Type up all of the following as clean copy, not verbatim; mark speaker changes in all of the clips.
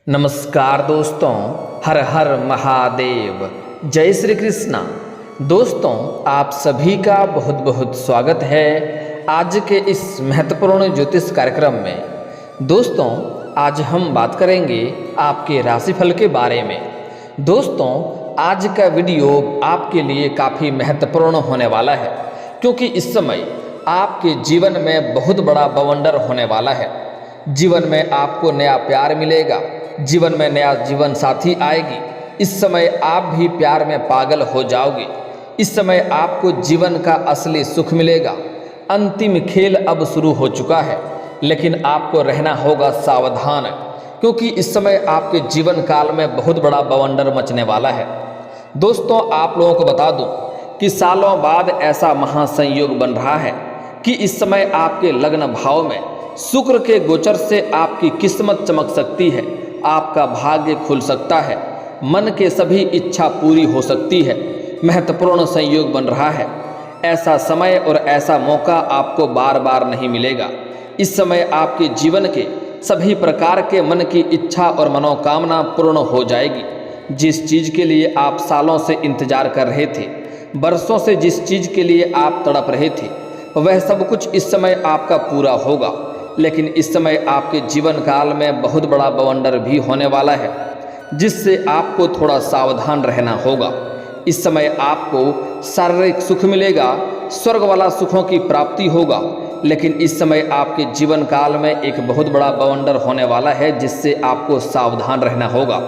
Speaker 1: नमस्कार दोस्तों, हर हर महादेव, जय श्री कृष्णा। दोस्तों, आप सभी का बहुत बहुत स्वागत है आज के इस महत्वपूर्ण ज्योतिष कार्यक्रम में। दोस्तों, आज हम बात करेंगे आपके राशिफल के बारे में। दोस्तों, आज का वीडियो आपके लिए काफ़ी महत्वपूर्ण होने वाला है, क्योंकि इस समय आपके जीवन में बहुत बड़ा बवंडर होने वाला है। जीवन में आपको नया प्यार मिलेगा, जीवन में नया जीवन साथी आएगी। इस समय आप भी प्यार में पागल हो जाओगे। इस समय आपको जीवन का असली सुख मिलेगा। अंतिम खेल अब शुरू हो चुका है, लेकिन आपको रहना होगा सावधान, क्योंकि इस समय आपके जीवन काल में बहुत बड़ा बवंडर मचने वाला है। दोस्तों, आप लोगों को बता दूं कि सालों बाद ऐसा महासंयोग बन रहा है कि इस समय आपके लग्न भाव में शुक्र के गोचर से आपकी किस्मत चमक सकती है, आपका भाग्य खुल सकता है, मन के सभी इच्छा पूरी हो सकती है। महत्वपूर्ण संयोग बन रहा है। ऐसा समय और ऐसा मौका आपको बार बार नहीं मिलेगा। इस समय आपके जीवन के सभी प्रकार के मन की इच्छा और मनोकामना पूर्ण हो जाएगी। जिस चीज़ के लिए आप सालों से इंतजार कर रहे थे, बरसों से जिस चीज़ के लिए आप तड़प रहे थे, वह सब कुछ इस समय आपका पूरा होगा। लेकिन इस समय आपके जीवन काल में बहुत बड़ा बवंडर भी होने वाला है, जिससे आपको थोड़ा सावधान रहना होगा। इस समय आपको शारीरिक सुख मिलेगा, स्वर्ग वाला सुखों की प्राप्ति होगा। लेकिन इस समय आपके जीवन काल में एक बहुत बड़ा बवंडर होने वाला है, जिससे आपको सावधान रहना होगा।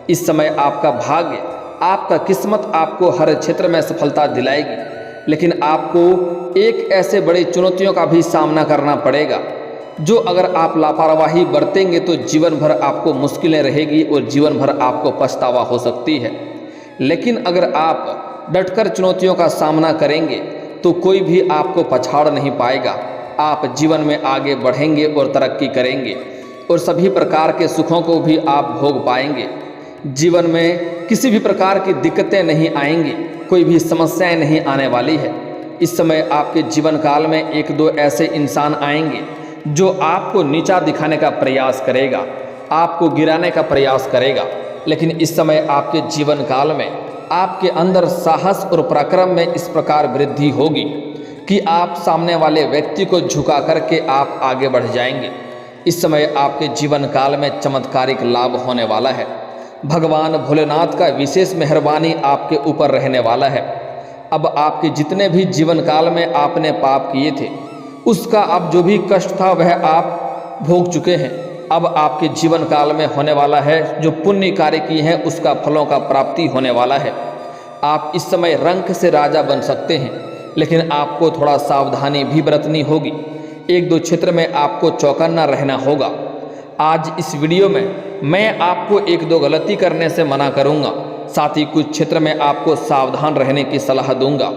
Speaker 1: इस समय आपका भाग्य, आपका किस्मत आपको हर क्षेत्र में सफलता दिलाएगी, लेकिन आपको एक ऐसे बड़ी चुनौतियों का भी सामना करना पड़ेगा, जो अगर आप लापरवाही बरतेंगे तो जीवन भर आपको मुश्किलें रहेगी और जीवन भर आपको पछतावा हो सकती है। लेकिन अगर आप डटकर चुनौतियों का सामना करेंगे तो कोई भी आपको पछाड़ नहीं पाएगा। आप जीवन में आगे बढ़ेंगे और तरक्की करेंगे, और सभी प्रकार के सुखों को भी आप भोग पाएंगे। जीवन में किसी भी प्रकार की दिक्कतें नहीं आएंगी, कोई भी समस्याएं नहीं आने वाली है। इस समय आपके जीवन काल में एक दो ऐसे इंसान आएंगे जो आपको नीचा दिखाने का प्रयास करेगा, आपको गिराने का प्रयास करेगा। लेकिन इस समय आपके जीवन काल में आपके अंदर साहस और पराक्रम में इस प्रकार वृद्धि होगी कि आप सामने वाले व्यक्ति को झुका करके आप आगे बढ़ जाएंगे। इस समय आपके जीवन काल में चमत्कारिक लाभ होने वाला है। भगवान भोलेनाथ का विशेष मेहरबानी आपके ऊपर रहने वाला है। अब आपके जितने भी जीवन काल में आपने पाप किए थे, उसका अब जो भी कष्ट था वह आप भोग चुके हैं। अब आपके जीवन काल में होने वाला है, जो पुण्य कार्य किए हैं उसका फलों का प्राप्ति होने वाला है। आप इस समय रंक से राजा बन सकते हैं, लेकिन आपको थोड़ा सावधानी भी बरतनी होगी। एक दो क्षेत्र में आपको चौकन्ना रहना होगा। आज इस वीडियो में मैं आपको एक दो गलती करने से मना करूंगा, साथ ही कुछ क्षेत्र में आपको सावधान रहने की सलाह दूंगा,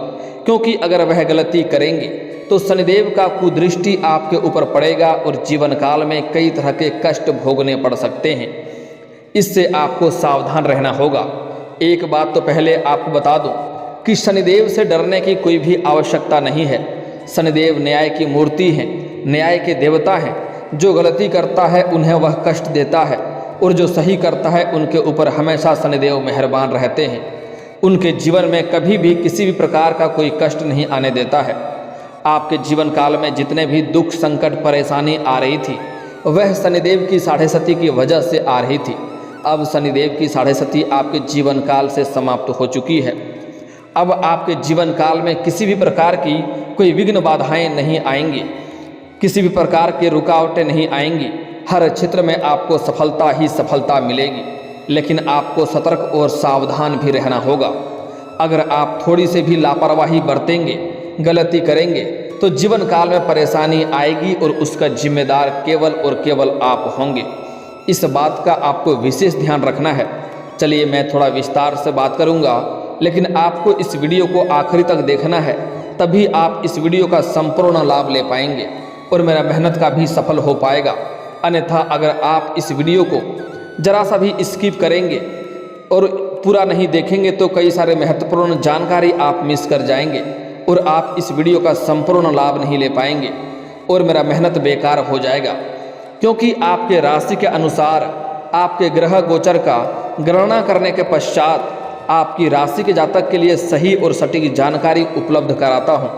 Speaker 1: क्योंकि अगर वह गलती करेंगे तो शनिदेव का कुदृष्टि आपके ऊपर पड़ेगा और जीवन काल में कई तरह के कष्ट भोगने पड़ सकते हैं। इससे आपको सावधान रहना होगा। एक बात तो पहले आपको बता दूं कि शनिदेव से डरने की कोई भी आवश्यकता नहीं है। शनिदेव न्याय की मूर्ति हैं, न्याय के देवता हैं। जो गलती करता है उन्हें वह कष्ट देता है, और जो सही करता है उनके ऊपर हमेशा शनिदेव मेहरबान रहते हैं। उनके जीवन में कभी भी किसी भी प्रकार का कोई कष्ट नहीं आने देता है। आपके जीवन काल में जितने भी दुख, संकट, परेशानी आ रही थी, वह शनिदेव की साढ़े सती की वजह से आ रही थी। अब शनिदेव की साढ़े सती आपके जीवन काल से समाप्त हो चुकी है। अब आपके जीवन काल में किसी भी प्रकार की कोई विघ्न बाधाएं नहीं आएंगी, किसी भी प्रकार के रुकावटें नहीं आएंगी। हर क्षेत्र में आपको सफलता ही सफलता मिलेगी, लेकिन आपको सतर्क और सावधान भी रहना होगा। अगर आप थोड़ी से भी लापरवाही बरतेंगे, गलती करेंगे, तो जीवन काल में परेशानी आएगी और उसका जिम्मेदार केवल और केवल आप होंगे। इस बात का आपको विशेष ध्यान रखना है। चलिए, मैं थोड़ा विस्तार से बात करूंगा, लेकिन आपको इस वीडियो को आखिरी तक देखना है, तभी आप इस वीडियो का संपूर्ण लाभ ले पाएंगे और मेरा मेहनत का भी सफल हो पाएगा। अन्यथा अगर आप इस वीडियो को जरा सा भी स्किप करेंगे और पूरा नहीं देखेंगे तो कई सारे महत्वपूर्ण जानकारी आप मिस कर जाएंगे और आप इस वीडियो का संपूर्ण लाभ नहीं ले पाएंगे और मेरा मेहनत बेकार हो जाएगा। क्योंकि आपके राशि के अनुसार आपके ग्रह गोचर का गणना करने के पश्चात आपकी राशि के जातक के लिए सही और सटीक जानकारी उपलब्ध कराता हूँ,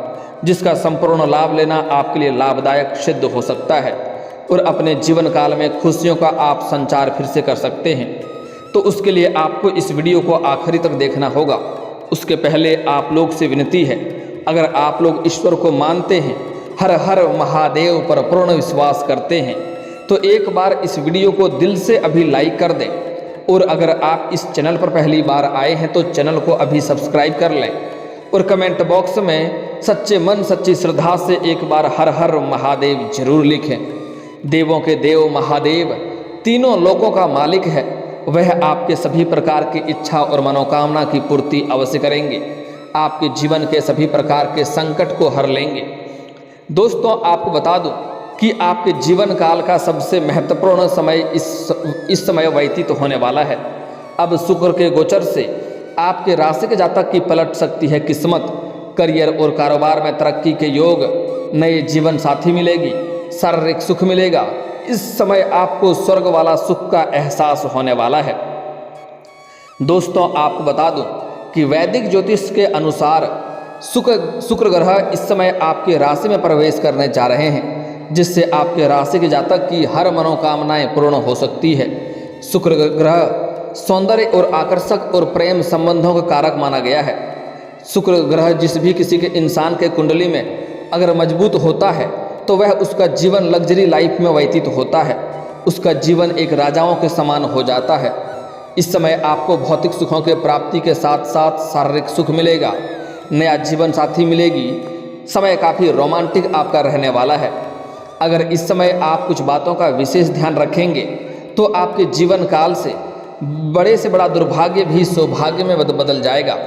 Speaker 1: जिसका संपूर्ण लाभ लेना आपके लिए लाभदायक सिद्ध हो सकता है और अपने जीवन काल में खुशियों का आप संचार फिर से कर सकते हैं। तो उसके लिए आपको इस वीडियो को आखिरी तक देखना होगा। उसके पहले आप लोग से विनती है, अगर आप लोग ईश्वर को मानते हैं, हर हर महादेव पर पूर्ण विश्वास करते हैं, तो एक बार इस वीडियो को दिल से अभी लाइक कर दें। और अगर आप इस चैनल पर पहली बार आए हैं तो चैनल को अभी सब्सक्राइब कर लें और कमेंट बॉक्स में सच्चे मन सच्ची श्रद्धा से एक बार हर हर महादेव जरूर लिखें। देवों के देव महादेव तीनों लोकों का मालिक है, वह आपके सभी प्रकार की इच्छा और मनोकामना की पूर्ति अवश्य करेंगे, आपके जीवन के सभी प्रकार के संकट को हर लेंगे। दोस्तों, आपको बता दूं कि आपके जीवन काल का सबसे महत्वपूर्ण समय इस समय व्यतीत होने वाला है। अब शुक्र के गोचर से आपके राशि के जातक की पलट सकती है किस्मत। करियर और कारोबार में तरक्की के योग, नए जीवन साथी मिलेगी, शारीरिक सुख मिलेगा। इस समय आपको स्वर्ग वाला सुख का एहसास होने वाला है। दोस्तों, आपको बता दूं कि वैदिक ज्योतिष के अनुसार शुक्र ग्रह इस समय आपके राशि में प्रवेश करने जा रहे हैं, जिससे आपके राशि के जातक की हर मनोकामनाएं पूर्ण हो सकती है। शुक्र ग्रह सौंदर्य और आकर्षक और प्रेम संबंधों का कारक माना गया है। शुक्र ग्रह जिस भी किसी के इंसान के कुंडली में अगर मजबूत होता है तो वह उसका जीवन लग्जरी लाइफ में व्यतीत होता है, उसका जीवन एक राजाओं के समान हो जाता है। इस समय आपको भौतिक सुखों के प्राप्ति के साथ साथ शारीरिक सुख मिलेगा, नया जीवन साथी मिलेगी। समय काफ़ी रोमांटिक आपका रहने वाला है। अगर इस समय आप कुछ बातों का विशेष ध्यान रखेंगे तो आपके जीवन काल से बड़ा दुर्भाग्य भी सौभाग्य में बदल जाएगा।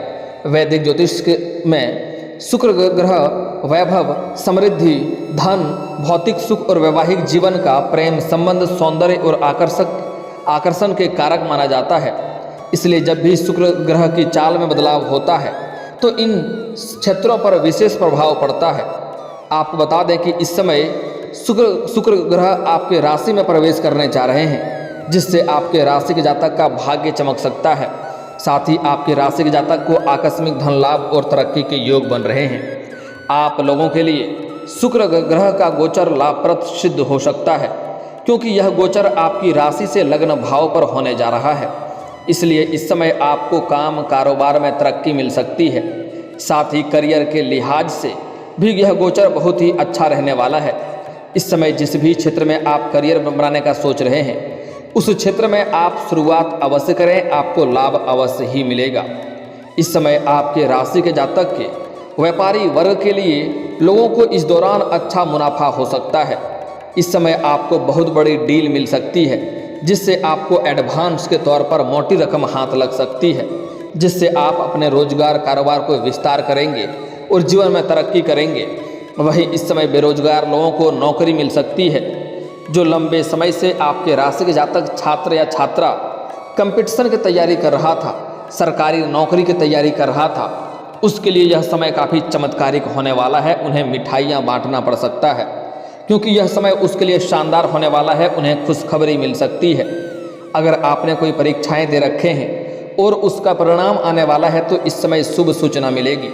Speaker 1: वैदिक ज्योतिष में शुक्र ग्रह वैभव, समृद्धि, धन, भौतिक सुख और वैवाहिक जीवन का प्रेम संबंध, सौंदर्य और आकर्षण के कारक माना जाता है। इसलिए जब भी शुक्र ग्रह की चाल में बदलाव होता है तो इन क्षेत्रों पर विशेष प्रभाव पड़ता है। आपको बता दें कि इस समय शुक्र ग्रह आपके राशि में प्रवेश करने जा रहे हैं, जिससे आपके राशि के जातक का भाग्य चमक सकता है। साथ ही आपके राशि के जातक को आकस्मिक धन लाभ और तरक्की के योग बन रहे हैं। आप लोगों के लिए शुक्र ग्रह का गोचर लाभप्रद सिद्ध हो सकता है, क्योंकि यह गोचर आपकी राशि से लग्न भाव पर होने जा रहा है। इसलिए इस समय आपको काम कारोबार में तरक्की मिल सकती है। साथ ही करियर के लिहाज से भी यह गोचर बहुत ही अच्छा रहने वाला है। इस समय जिस भी क्षेत्र में आप करियर बनाने का सोच रहे हैं, उस क्षेत्र में आप शुरुआत अवश्य करें, आपको लाभ अवश्य ही मिलेगा। इस समय आपके राशि के जातक के व्यापारी वर्ग के लिए लोगों को इस दौरान अच्छा मुनाफा हो सकता है। इस समय आपको बहुत बड़ी डील मिल सकती है, जिससे आपको एडवांस के तौर पर मोटी रकम हाथ लग सकती है, जिससे आप अपने रोजगार कारोबार को विस्तार करेंगे और जीवन में तरक्की करेंगे। वहीं इस समय बेरोजगार लोगों को नौकरी मिल सकती है। जो लंबे समय से आपके राशि के जातक छात्र या छात्रा कंपटीशन की तैयारी कर रहा था, सरकारी नौकरी की तैयारी कर रहा था, उसके लिए यह समय काफ़ी चमत्कारिक होने वाला है। उन्हें मिठाइयाँ बांटना पड़ सकता है, क्योंकि यह समय उसके लिए शानदार होने वाला है। उन्हें खुशखबरी मिल सकती है। अगर आपने कोई परीक्षाएं दे रखे हैं और उसका परिणाम आने वाला है तो इस समय शुभ सूचना मिलेगी।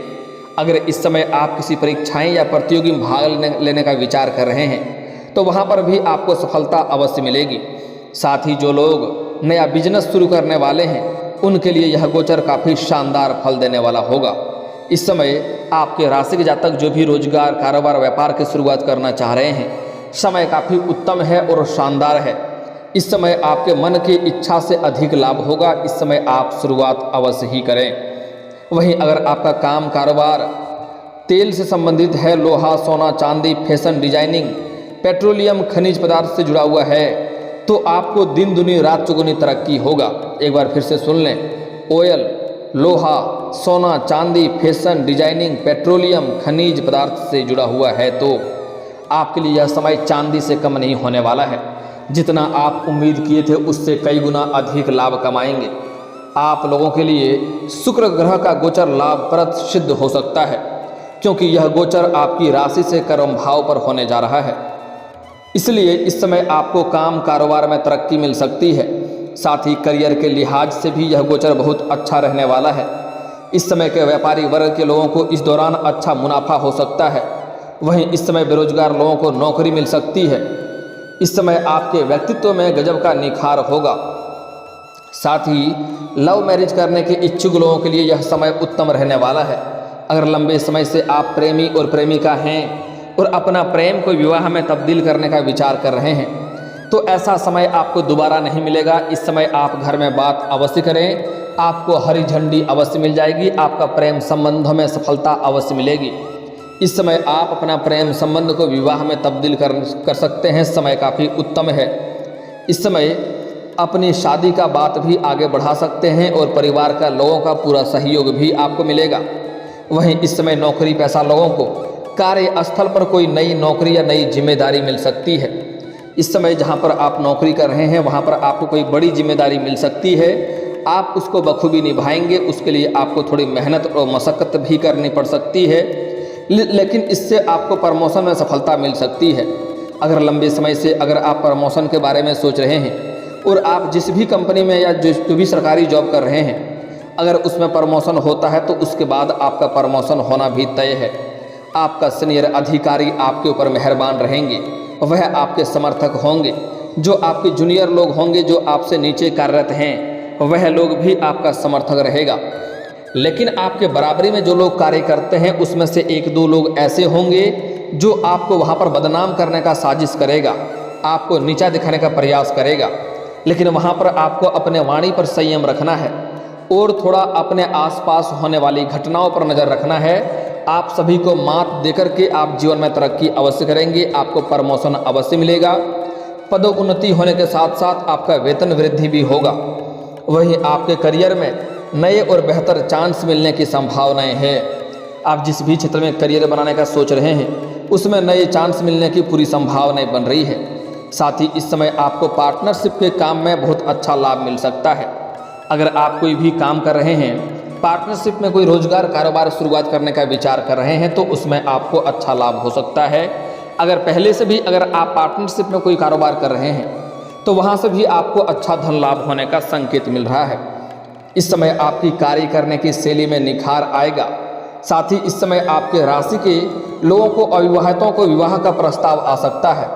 Speaker 1: अगर इस समय आप किसी परीक्षाएं या प्रतियोगी में भाग लेने का विचार कर रहे हैं तो वहां पर भी आपको सफलता अवश्य मिलेगी। साथ ही जो लोग नया बिजनेस शुरू करने वाले हैं उनके लिए यह गोचर काफ़ी शानदार फल देने वाला होगा। इस समय आपके राशि के जातक जो भी रोजगार कारोबार व्यापार की शुरुआत करना चाह रहे हैं, समय काफ़ी उत्तम है और शानदार है। इस समय आपके मन की इच्छा से अधिक लाभ होगा। इस समय आप शुरुआत अवश्य ही करें। वहीं अगर आपका काम कारोबार तेल से संबंधित है, लोहा, सोना, चांदी, फैशन डिजाइनिंग, पेट्रोलियम, खनिज पदार्थ से जुड़ा हुआ है, तो आपको दिन दुनी रात चौगुनी तरक्की होगा। एक बार फिर से सुन लें, ऑयल, लोहा, सोना, चांदी, फैशन डिजाइनिंग, पेट्रोलियम, खनिज पदार्थ से जुड़ा हुआ है तो आपके लिए यह समय चांदी से कम नहीं होने वाला है। जितना आप उम्मीद किए थे उससे कई गुना अधिक लाभ कमाएंगे। आप लोगों के लिए शुक्र ग्रह का गोचर लाभप्रद सिद्ध हो सकता है, क्योंकि यह गोचर आपकी राशि से कर्म भाव पर होने जा रहा है। इसलिए इस समय आपको काम कारोबार में तरक्की मिल सकती है। साथ ही करियर के लिहाज से भी यह गोचर बहुत अच्छा रहने वाला है। इस समय के व्यापारी वर्ग के लोगों को इस दौरान अच्छा मुनाफा हो सकता है। वहीं इस समय बेरोजगार लोगों को नौकरी मिल सकती है। इस समय आपके व्यक्तित्व में गजब का निखार होगा। साथ ही लव मैरिज करने के इच्छुक लोगों के लिए यह समय उत्तम रहने वाला है। अगर लंबे समय से आप प्रेमी और प्रेमिका हैं और अपना प्रेम को विवाह में तब्दील करने का विचार कर रहे हैं तो ऐसा समय आपको दोबारा नहीं मिलेगा। इस समय आप घर में बात अवश्य करें, आपको हरी झंडी अवश्य मिल जाएगी। आपका प्रेम संबंधों में सफलता अवश्य मिलेगी। इस समय आप अपना प्रेम संबंध को विवाह में तब्दील कर सकते हैं। समय काफ़ी उत्तम है। इस समय अपनी शादी का बात भी आगे बढ़ा सकते हैं और परिवार का लोगों का पूरा सहयोग भी आपको मिलेगा। वहीं इस समय नौकरी पेशा लोगों को कार्यस्थल पर कोई नई नौकरी या नई जिम्मेदारी मिल सकती है। इस समय जहां पर आप नौकरी कर रहे हैं वहां पर आपको कोई बड़ी जिम्मेदारी मिल सकती है। आप उसको बखूबी निभाएंगे। उसके लिए आपको थोड़ी मेहनत और मशक्क़त भी करनी पड़ सकती है, लेकिन इससे आपको प्रमोशन में सफलता मिल सकती है। अगर लंबे समय से अगर आप प्रमोशन के बारे में सोच रहे हैं और आप जिस भी कंपनी में या जो भी सरकारी जॉब कर रहे हैं अगर उसमें प्रमोशन होता है तो उसके बाद आपका प्रमोशन होना भी तय है। आपका सीनियर अधिकारी आपके ऊपर मेहरबान रहेंगे, वह आपके समर्थक होंगे। जो आपके जूनियर लोग होंगे, जो आपसे नीचे कार्यरत हैं, वह लोग भी आपका समर्थक रहेगा। लेकिन आपके बराबरी में जो लोग कार्य करते हैं उसमें से एक दो लोग ऐसे होंगे जो आपको वहाँ पर बदनाम करने का साजिश करेगा, आपको नीचा दिखाने का प्रयास करेगा। लेकिन वहाँ पर आपको अपने वाणी पर संयम रखना है और थोड़ा अपने आसपास होने वाली घटनाओं पर नज़र रखना है। आप सभी को मात देकर के आप जीवन में तरक्की अवश्य करेंगे। आपको प्रमोशन अवश्य मिलेगा। पदोन्नति होने के साथ साथ आपका वेतन वृद्धि भी होगा। वहीं आपके करियर में नए और बेहतर चांस मिलने की संभावनाएं हैं। आप जिस भी क्षेत्र में करियर बनाने का सोच रहे हैं उसमें नए चांस मिलने की पूरी संभावनाएं बन रही है। साथ ही इस समय आपको पार्टनरशिप के काम में बहुत अच्छा लाभ मिल सकता है। अगर आप कोई भी काम कर रहे हैं, पार्टनरशिप में कोई रोजगार कारोबार शुरुआत करने का विचार कर रहे हैं तो उसमें आपको अच्छा लाभ हो सकता है। अगर पहले से भी अगर आप पार्टनरशिप में कोई कारोबार कर रहे हैं तो वहाँ से भी आपको अच्छा धन लाभ होने का संकेत मिल रहा है। इस समय आपकी कार्य करने की शैली में निखार आएगा। साथ ही इस समय आपके राशि के लोगों को अविवाहितों को विवाह का प्रस्ताव आ सकता है।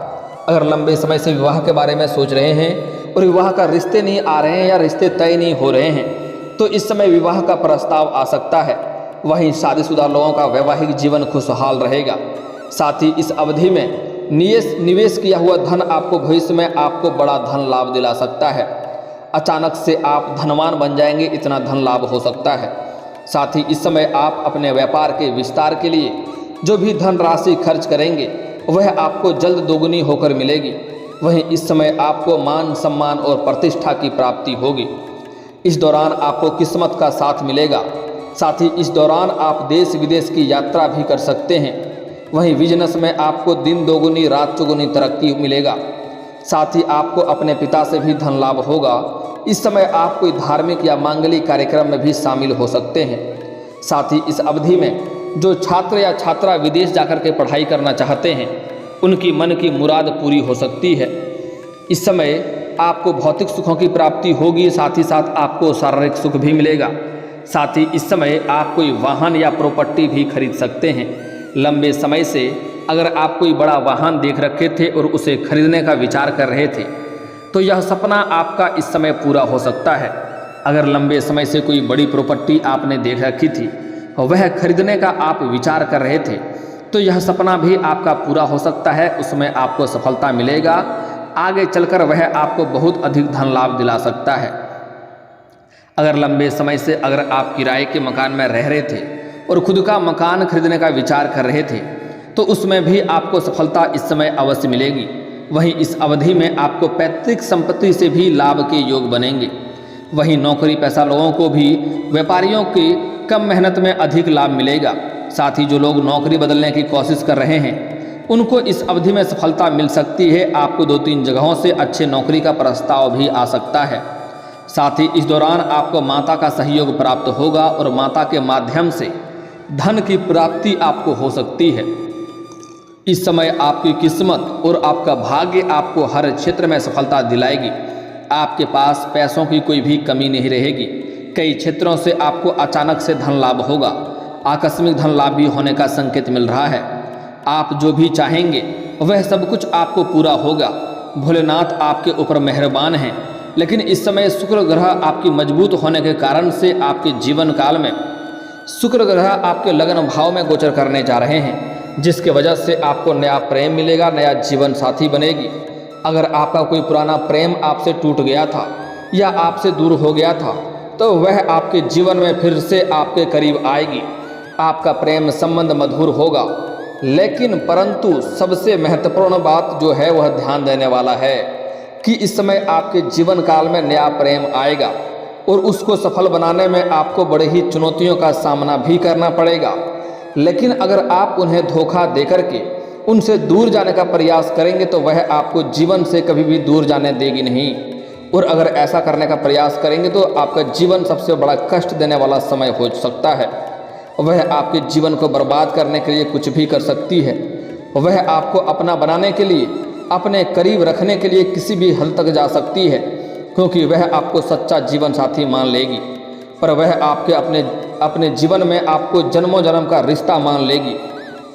Speaker 1: अगर लंबे समय से विवाह के बारे में सोच रहे हैं और विवाह का रिश्ते नहीं आ रहे हैं या रिश्ते तय नहीं हो रहे हैं तो इस समय विवाह का प्रस्ताव आ सकता है। वहीं शादीशुदा लोगों का वैवाहिक जीवन खुशहाल रहेगा। साथ ही इस अवधि में निवेश किया हुआ धन आपको भविष्य में आपको बड़ा धन लाभ दिला सकता है। अचानक से आप धनवान बन जाएंगे, इतना धन लाभ हो सकता है। साथ ही इस समय आप अपने व्यापार के विस्तार के लिए जो भी धन राशि खर्च करेंगे वह आपको जल्द दोगुनी होकर मिलेगी। वहीं इस समय आपको मान सम्मान और प्रतिष्ठा की प्राप्ति होगी। इस दौरान आपको किस्मत का साथ मिलेगा। साथ ही इस दौरान आप देश विदेश की यात्रा भी कर सकते हैं। वहीं बिजनेस में आपको दिन दोगुनी रात चौगुनी तरक्की मिलेगा। साथ ही आपको अपने पिता से भी धन लाभ होगा। इस समय आप कोई धार्मिक या मांगलिक कार्यक्रम में भी शामिल हो सकते हैं। साथ ही इस अवधि में जो छात्र या छात्रा विदेश जाकर के पढ़ाई करना चाहते हैं उनकी मन की मुराद पूरी हो सकती है। इस समय आपको भौतिक सुखों की प्राप्ति होगी। साथ ही साथ आपको शारीरिक सुख भी मिलेगा। साथ ही इस समय आप कोई वाहन या प्रॉपर्टी भी खरीद सकते हैं। लंबे समय से अगर आप कोई बड़ा वाहन देख रखे थे और उसे खरीदने का विचार कर रहे थे तो यह सपना आपका इस समय पूरा हो सकता है। अगर लंबे समय से कोई बड़ी प्रॉपर्टी आपने देख रखी थी वह खरीदने का आप विचार कर रहे थे तो यह सपना भी आपका पूरा हो सकता है। उसमें आपको सफलता मिलेगा। आगे चलकर वह आपको बहुत अधिक धन लाभ दिला सकता है। अगर लंबे समय से अगर आप किराए के मकान में रह रहे थे और खुद का मकान खरीदने का विचार कर रहे थे तो उसमें भी आपको सफलता इस समय अवश्य मिलेगी। वहीं इस अवधि में आपको पैतृक संपत्ति से भी लाभ के योग बनेंगे। वहीं नौकरी पेशा लोगों को भी व्यापारियों की कम मेहनत में अधिक लाभ मिलेगा। साथ ही जो लोग नौकरी बदलने की कोशिश कर रहे हैं उनको इस अवधि में सफलता मिल सकती है। आपको 2-3 जगहों से अच्छे नौकरी का प्रस्ताव भी आ सकता है। साथ ही इस दौरान आपको माता का सहयोग प्राप्त होगा और माता के माध्यम से धन की प्राप्ति आपको हो सकती है। इस समय आपकी किस्मत और आपका भाग्य आपको हर क्षेत्र में सफलता दिलाएगी। आपके पास पैसों की कोई भी कमी नहीं रहेगी। कई क्षेत्रों से आपको अचानक से धन लाभ होगा। आकस्मिक धन लाभ भी होने का संकेत मिल रहा है। आप जो भी चाहेंगे वह सब कुछ आपको पूरा होगा। भोलेनाथ आपके ऊपर मेहरबान हैं। लेकिन इस समय शुक्र ग्रह आपकी मजबूत होने के कारण से आपके जीवन काल में शुक्र ग्रह आपके लगन भाव में गोचर करने जा रहे हैं, जिसके वजह से आपको नया प्रेम मिलेगा, नया जीवन साथी बनेगी। अगर आपका कोई पुराना प्रेम आपसे टूट गया था या आपसे दूर हो गया था तो वह आपके जीवन में फिर से आपके करीब आएगी। आपका प्रेम संबंध मधुर होगा। लेकिन परंतु सबसे महत्वपूर्ण बात जो है वह ध्यान देने वाला है कि इस समय आपके जीवन काल में नया प्रेम आएगा और उसको सफल बनाने में आपको बड़े ही चुनौतियों का सामना भी करना पड़ेगा। लेकिन अगर आप उन्हें धोखा देकर के उनसे दूर जाने का प्रयास करेंगे तो वह आपको जीवन से कभी भी दूर जाने देगी नहीं। और अगर ऐसा करने का प्रयास करेंगे तो आपका जीवन सबसे बड़ा कष्ट देने वाला समय हो सकता है। वह आपके जीवन को बर्बाद करने के लिए कुछ भी कर सकती है। वह आपको अपना बनाने के लिए, अपने करीब रखने के लिए किसी भी हद तक जा सकती है, क्योंकि वह आपको सच्चा जीवन साथी मान लेगी। पर वह आपके अपने जीवन में आपको जन्मों जन्म का रिश्ता मान लेगी।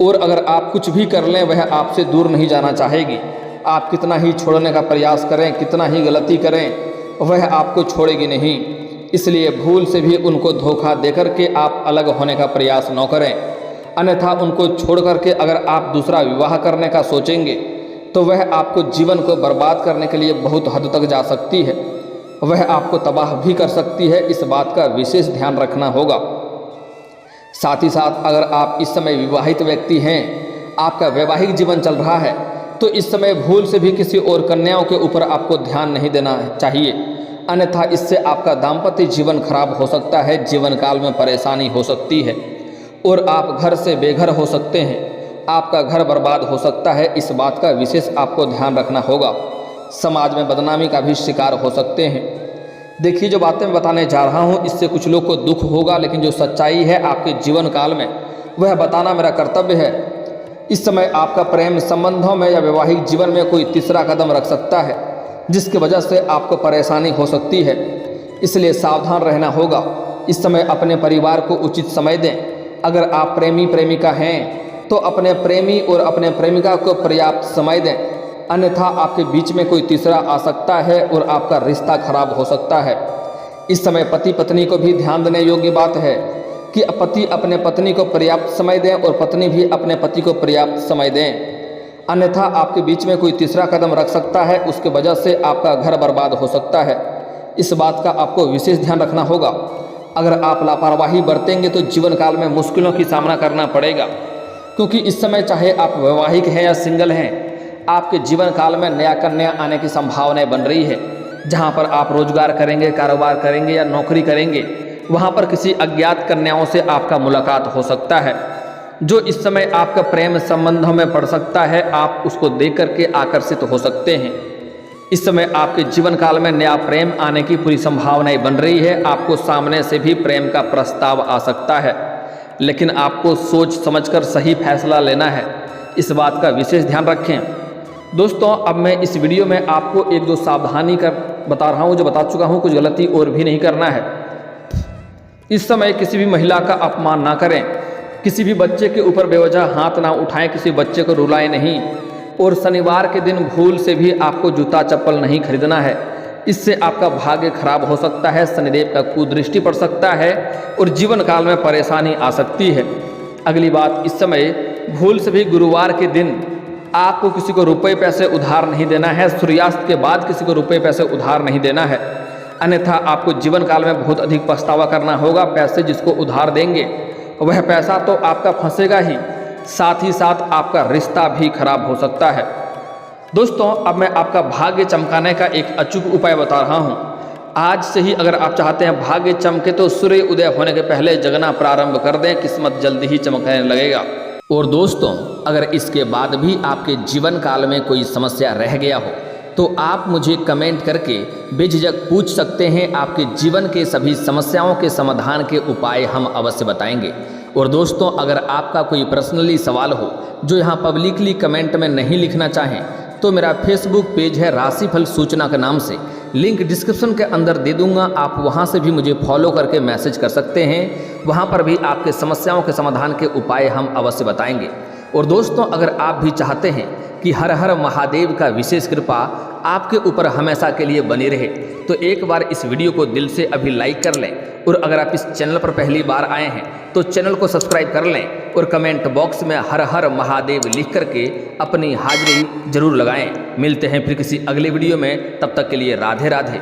Speaker 1: और अगर आप कुछ भी कर लें वह आपसे दूर नहीं जाना चाहेगी। आप कितना ही छोड़ने का प्रयास करें, कितना ही गलती करें, वह आपको छोड़ेगी नहीं। इसलिए भूल से भी उनको धोखा देकर के आप अलग होने का प्रयास न करें। अन्यथा उनको छोड़ करके अगर आप दूसरा विवाह करने का सोचेंगे तो वह आपको जीवन को बर्बाद करने के लिए बहुत हद तक जा सकती है। वह आपको तबाह भी कर सकती है। इस बात का विशेष ध्यान रखना होगा। साथ ही साथ अगर आप इस समय विवाहित व्यक्ति हैं, आपका वैवाहिक जीवन चल रहा है, तो इस समय भूल से भी किसी और कन्याओं के ऊपर आपको ध्यान नहीं देना चाहिए। अन्यथा इससे आपका दाम्पत्य जीवन खराब हो सकता है, जीवन काल में परेशानी हो सकती है और आप घर से बेघर हो सकते हैं। आपका घर बर्बाद हो सकता है। इस बात का विशेष आपको ध्यान रखना होगा। समाज में बदनामी का भी शिकार हो सकते हैं। देखिए, जो बातें मैं बताने जा रहा हूँ इससे कुछ लोग को दुख होगा, लेकिन जो सच्चाई है आपके जीवन काल में वह बताना मेरा कर्तव्य है। इस समय आपका प्रेम संबंधों में या वैवाहिक जीवन में कोई तीसरा कदम रख सकता है, जिसकी वजह से आपको परेशानी हो सकती है। इसलिए सावधान रहना होगा। इस समय अपने परिवार को उचित समय दें। अगर आप प्रेमी प्रेमिका हैं तो अपने प्रेमी और अपने प्रेमिका को पर्याप्त समय दें, अन्यथा आपके बीच में कोई तीसरा आ सकता है और आपका रिश्ता खराब हो सकता है। इस समय पति पत्नी को भी ध्यान देने योग्य बात है कि पति अपने पत्नी को पर्याप्त समय दें और पत्नी भी अपने पति को पर्याप्त समय दें। अन्यथा आपके बीच में कोई तीसरा कदम रख सकता है, उसके वजह से आपका घर बर्बाद हो सकता है। इस बात का आपको विशेष ध्यान रखना होगा। अगर आप लापरवाही बरतेंगे तो जीवन काल में मुश्किलों की सामना करना पड़ेगा, क्योंकि इस समय चाहे आप वैवाहिक हैं या सिंगल हैं, आपके जीवन काल में नया कन्या आने की संभावनाएं बन रही है। जहां पर आप रोजगार करेंगे, कारोबार करेंगे या नौकरी करेंगे, वहां पर किसी अज्ञात कन्याओं से आपका मुलाकात हो सकता है, जो इस समय आपका प्रेम संबंधों में पड़ सकता है। आप उसको देख करके आकर्षित हो सकते हैं। इस समय आपके जीवन काल में नया प्रेम आने की पूरी संभावनाएं बन रही है। आपको सामने से भी प्रेम का प्रस्ताव आ सकता है, लेकिन आपको सोच समझकर सही फैसला लेना है। इस बात का विशेष ध्यान रखें। दोस्तों, अब मैं इस वीडियो में आपको एक दो सावधानी का बता रहा हूँ, जो बता चुका हूँ। कुछ गलती और भी नहीं करना है। इस समय किसी भी महिला का अपमान ना करें, किसी भी बच्चे के ऊपर बेवजह हाथ ना उठाएं, किसी बच्चे को रुलाएं नहीं। और शनिवार के दिन भूल से भी आपको जूता चप्पल नहीं खरीदना है। इससे आपका भाग्य खराब हो सकता है, शनिदेव का कुदृष्टि पड़ सकता है और जीवन काल में परेशानी आ सकती है। अगली बात, इस समय भूल से भी गुरुवार के दिन आपको किसी को रुपए पैसे उधार नहीं देना है। सूर्यास्त के बाद किसी को रुपए पैसे उधार नहीं देना है, अन्यथा आपको जीवन काल में बहुत अधिक पछतावा करना होगा। पैसे जिसको उधार देंगे वह पैसा तो आपका फंसेगा ही, साथ ही साथ आपका रिश्ता भी खराब हो सकता है। दोस्तों, अब मैं आपका भाग्य चमकाने का एक अचूक उपाय बता रहा हूँ। आज से ही अगर आप चाहते हैं भाग्य चमके तो सूर्य उदय होने के पहले जगना प्रारंभ कर दें, किस्मत जल्दी ही चमकने लगेगा। और दोस्तों, अगर इसके बाद भी आपके जीवन काल में कोई समस्या रह गया हो तो आप मुझे कमेंट करके बेझिझक पूछ सकते हैं। आपके जीवन के सभी समस्याओं के समाधान के उपाय हम अवश्य बताएंगे। और दोस्तों, अगर आपका कोई पर्सनली सवाल हो जो यहाँ पब्लिकली कमेंट में नहीं लिखना चाहें तो मेरा फेसबुक पेज है राशिफल सूचना के नाम से, लिंक डिस्क्रिप्शन के अंदर दे दूंगा, आप वहां से भी मुझे फॉलो करके मैसेज कर सकते हैं। वहां पर भी आपके समस्याओं के समाधान के उपाय हम अवश्य बताएंगे। और दोस्तों, अगर आप भी चाहते हैं कि हर हर महादेव का विशेष कृपा आपके ऊपर हमेशा के लिए बनी रहे, तो एक बार इस वीडियो को दिल से अभी लाइक कर लें। और अगर आप इस चैनल पर पहली बार आए हैं तो चैनल को सब्सक्राइब कर लें और कमेंट बॉक्स में हर हर महादेव लिख करके अपनी हाजिरी जरूर लगाएं। मिलते हैं फिर किसी अगले वीडियो में, तब तक के लिए राधे राधे।